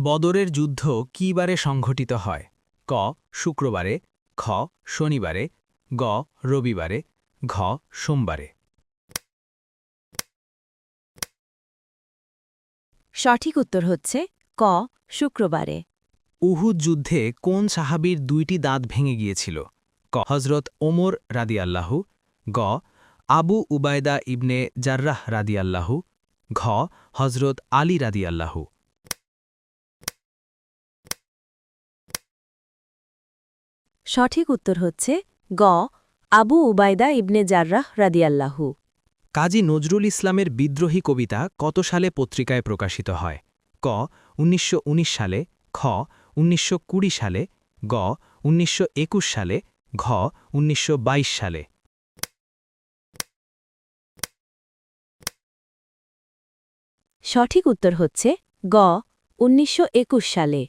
বদরের যুদ্ধ কী বারে সংঘটিত হয়? ক শুক্রবারে, খ শনিবারে, গ রবিবারে, ঘ সোমবারে। সঠিক উত্তর হচ্ছে ক শুক্রবারে। উহুদ যুদ্ধে কোন সাহাবীর ২টি দাঁত ভেঙে গিয়েছিল? ক হজরত ওমর রাদিয়াল্লাহু, গ আবু উবায়দা ইবনে জার্রাহ রাদিয়াল্লাহু, ঘ হজরত আলী রাদিয়াল্লাহু। সঠিক উত্তর হচ্ছে গ আবু উবায়দা ইবনে জার্রাহ রাদিয়াল্লাহু। কাজী নজরুল ইসলামের বিদ্রোহী কবিতা কত সালে পত্রিকায় প্রকাশিত হয়? ক ১৯১৯ সালে, খ ১৯২০ সালে, গ ১৯২১ সালে, ঘ ১৯২২ সালে। সঠিক উত্তর হচ্ছে গ ১৯২১ সালে।